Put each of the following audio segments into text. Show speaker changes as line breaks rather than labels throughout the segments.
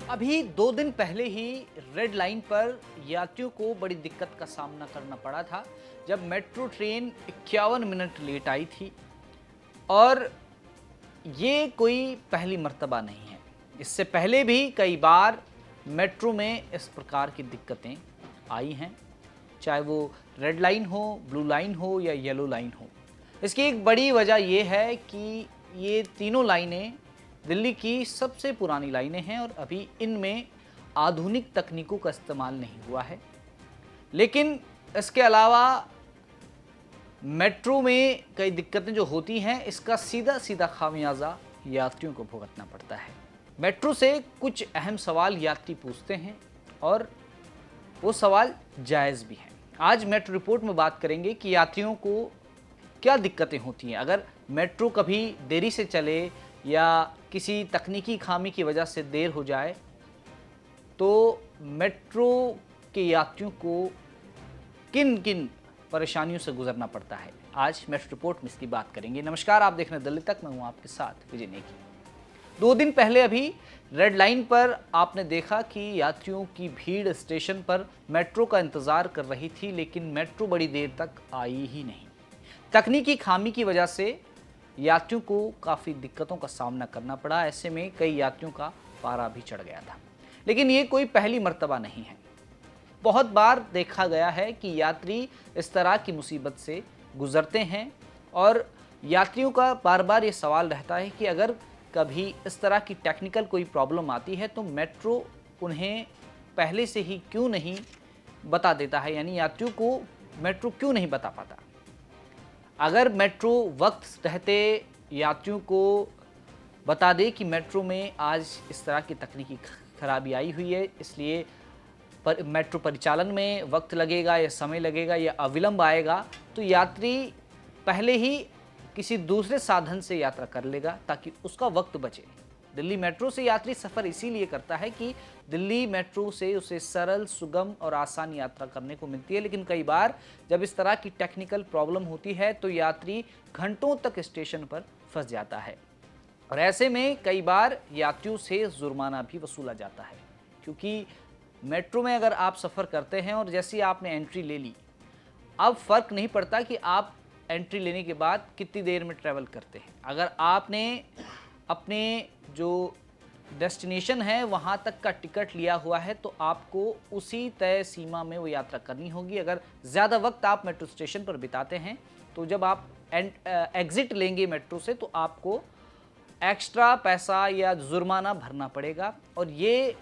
अभी 2 दिन पहले ही रेड लाइन पर यात्रियों को बड़ी दिक्कत का सामना करना पड़ा था जब मेट्रो ट्रेन 51 मिनट लेट आई थी। और ये कोई पहली मर्तबा नहीं है, इससे पहले भी कई बार मेट्रो में इस प्रकार की दिक्कतें आई हैं, चाहे वो रेड लाइन हो, ब्लू लाइन हो या येलो लाइन हो। इसकी एक बड़ी वजह यह है कि ये तीनों लाइनें दिल्ली की सबसे पुरानी लाइनें हैं और अभी इनमें आधुनिक तकनीकों का इस्तेमाल नहीं हुआ है। लेकिन इसके अलावा मेट्रो में कई दिक्कतें जो होती हैं, इसका सीधा सीधा खामियाजा यात्रियों को भुगतना पड़ता है। मेट्रो से कुछ अहम सवाल यात्री पूछते हैं और वो सवाल जायज़ भी हैं। आज मेट्रो रिपोर्ट में बात करेंगे कि यात्रियों को क्या दिक्कतें होती हैं अगर मेट्रो कभी देरी से चले या किसी तकनीकी खामी की वजह से देर हो जाए, तो मेट्रो के यात्रियों को किन किन परेशानियों से गुजरना पड़ता है। आज मेट्रो रिपोर्ट में इसकी बात करेंगे। नमस्कार, आप देख रहे हैं दिल्ली तक, मैं हूं आपके साथ विजय नेगी। 2 दिन पहले अभी रेड लाइन पर आपने देखा कि यात्रियों की भीड़ स्टेशन पर मेट्रो का इंतजार कर रही थी, लेकिन मेट्रो बड़ी देर तक आई ही नहीं। तकनीकी खामी की वजह से यात्रियों को काफ़ी दिक्कतों का सामना करना पड़ा। ऐसे में कई यात्रियों का पारा भी चढ़ गया था। लेकिन ये कोई पहली मर्तबा नहीं है, बहुत बार देखा गया है कि यात्री इस तरह की मुसीबत से गुजरते हैं और यात्रियों का बार बार ये सवाल रहता है कि अगर कभी इस तरह की टेक्निकल कोई प्रॉब्लम आती है तो मेट्रो उन्हें पहले से ही क्यों नहीं बता देता है, यानी यात्रियों को मेट्रो क्यों नहीं बता पाता। अगर मेट्रो वक्त रहते यात्रियों को बता दे कि मेट्रो में आज इस तरह की तकनीकी खराबी आई हुई है, इसलिए मेट्रो परिचालन में वक्त लगेगा या समय लगेगा या अविलंब आएगा, तो यात्री पहले ही किसी दूसरे साधन से यात्रा कर लेगा ताकि उसका वक्त बचे। दिल्ली मेट्रो से यात्री सफ़र इसीलिए करता है कि दिल्ली मेट्रो से उसे सरल, सुगम और आसान यात्रा करने को मिलती है। लेकिन कई बार जब इस तरह की टेक्निकल प्रॉब्लम होती है तो यात्री घंटों तक स्टेशन पर फंस जाता है और ऐसे में कई बार यात्रियों से जुर्माना भी वसूला जाता है, क्योंकि मेट्रो में अगर आप सफ़र करते हैं और जैसे ही आपने एंट्री ले ली, अब फ़र्क नहीं पड़ता कि आप एंट्री लेने के बाद कितनी देर में ट्रैवल करते हैं। अगर आपने अपने जो डेस्टिनेशन है वहाँ तक का टिकट लिया हुआ है तो आपको उसी तय सीमा में वो यात्रा करनी होगी। अगर ज़्यादा वक्त आप मेट्रो स्टेशन पर बिताते हैं तो जब आप एग्ज़िट लेंगे मेट्रो से तो आपको एक्स्ट्रा पैसा या जुर्माना भरना पड़ेगा। और ये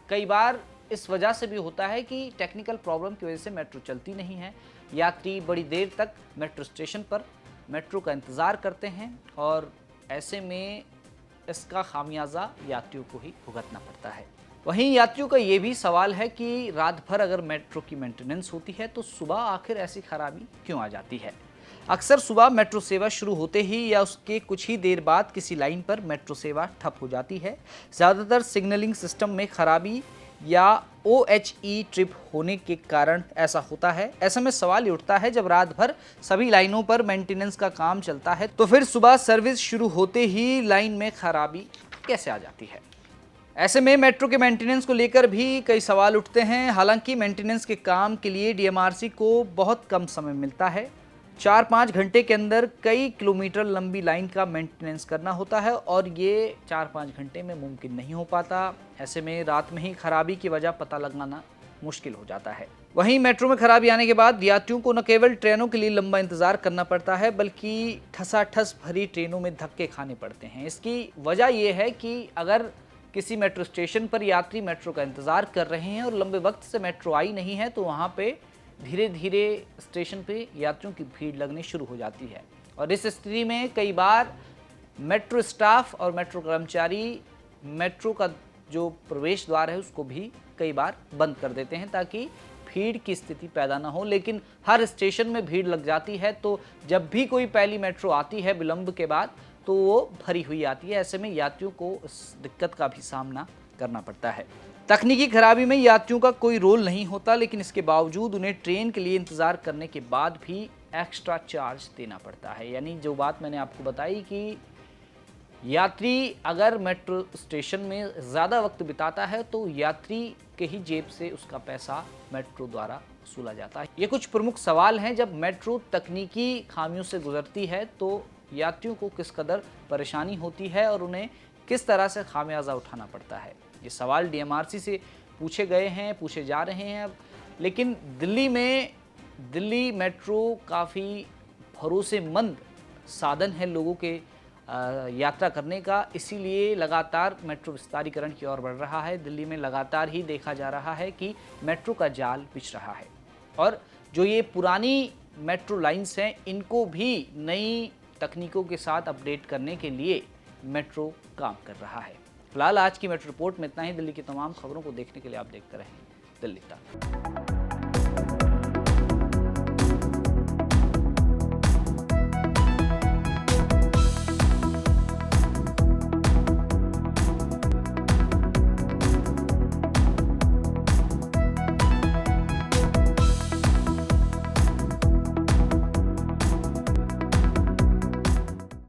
कई बार इस वजह से भी होता है कि टेक्निकल प्रॉब्लम की वजह से मेट्रो चलती नहीं है। यात्री बड़ी देर तक मेट्रो स्टेशन पर मेट्रो का इंतज़ार करते हैं और ऐसे में इसका खामियाजा यात्रियों को ही भुगतना पड़ता है। वहीं यात्रियों का ये भी सवाल है कि रात भर अगर मेट्रो की मेंटेनेंस होती है तो सुबह आखिर ऐसी खराबी क्यों आ जाती है। अक्सर सुबह मेट्रो सेवा शुरू होते ही या उसके कुछ ही देर बाद किसी लाइन पर मेट्रो सेवा ठप हो जाती है। ज़्यादातर सिग्नलिंग सिस्टम में खराबी या OHE ट्रिप होने के कारण ऐसा होता है। ऐसे में सवाल ये उठता है, जब रात भर सभी लाइनों पर मेंटेनेंस का काम चलता है तो फिर सुबह सर्विस शुरू होते ही लाइन में खराबी कैसे आ जाती है। ऐसे में मेट्रो के मेंटेनेंस को लेकर भी कई सवाल उठते हैं। हालांकि मेंटेनेंस के काम के लिए DMRC को बहुत कम समय मिलता है। 4-5 घंटे के अंदर कई किलोमीटर लंबी लाइन का मेंटेनेंस करना होता है और ये 4-5 घंटे में मुमकिन नहीं हो पाता। ऐसे में रात में ही खराबी की वजह पता लगाना मुश्किल हो जाता है। वहीं मेट्रो में खराबी आने के बाद यात्रियों को न केवल ट्रेनों के लिए लंबा इंतजार करना पड़ता है बल्कि ठसाठस भरी ट्रेनों में धक्के खाने पड़ते हैं। इसकी वजह यह है कि अगर किसी मेट्रो स्टेशन पर यात्री मेट्रो का इंतजार कर रहे हैं और लंबे वक्त से मेट्रो आई नहीं है तो वहाँ पे धीरे धीरे स्टेशन पे यात्रियों की भीड़ लगनी शुरू हो जाती है और इस स्थिति में कई बार मेट्रो स्टाफ और मेट्रो कर्मचारी मेट्रो का जो प्रवेश द्वार है उसको भी कई बार बंद कर देते हैं ताकि भीड़ की स्थिति पैदा ना हो। लेकिन हर स्टेशन में भीड़ लग जाती है तो जब भी कोई पहली मेट्रो आती है विलंब के बाद तो वो भरी हुई आती है। ऐसे में यात्रियों को इस दिक्कत का भी सामना करना पड़ता है। तकनीकी खराबी में यात्रियों का कोई रोल नहीं होता, लेकिन इसके बावजूद उन्हें ट्रेन के लिए इंतज़ार करने के बाद भी एक्स्ट्रा चार्ज देना पड़ता है। यानी जो बात मैंने आपको बताई कि यात्री अगर मेट्रो स्टेशन में ज़्यादा वक्त बिताता है तो यात्री के ही जेब से उसका पैसा मेट्रो द्वारा वसूला जाता है। ये कुछ प्रमुख सवाल हैं। जब मेट्रो तकनीकी खामियों से गुजरती है तो यात्रियों को किस कदर परेशानी होती है और उन्हें किस तरह से खामियाजा उठाना पड़ता है। ये सवाल डीएमआरसी से पूछे गए हैं, पूछे जा रहे हैं अब। लेकिन दिल्ली मेट्रो काफ़ी भरोसेमंद साधन है लोगों के यात्रा करने का, इसीलिए लगातार मेट्रो विस्तारीकरण की ओर बढ़ रहा है। दिल्ली में लगातार ही देखा जा रहा है कि मेट्रो का जाल बिछ रहा है और जो ये पुरानी मेट्रो लाइंस हैं इनको भी नई तकनीकों के साथ अपडेट करने के लिए मेट्रो काम कर रहा है। फिलहाल आज की मेट्रो रिपोर्ट में इतना ही। दिल्ली की तमाम खबरों को देखने के लिए आप देखते रहें दिल्ली तक।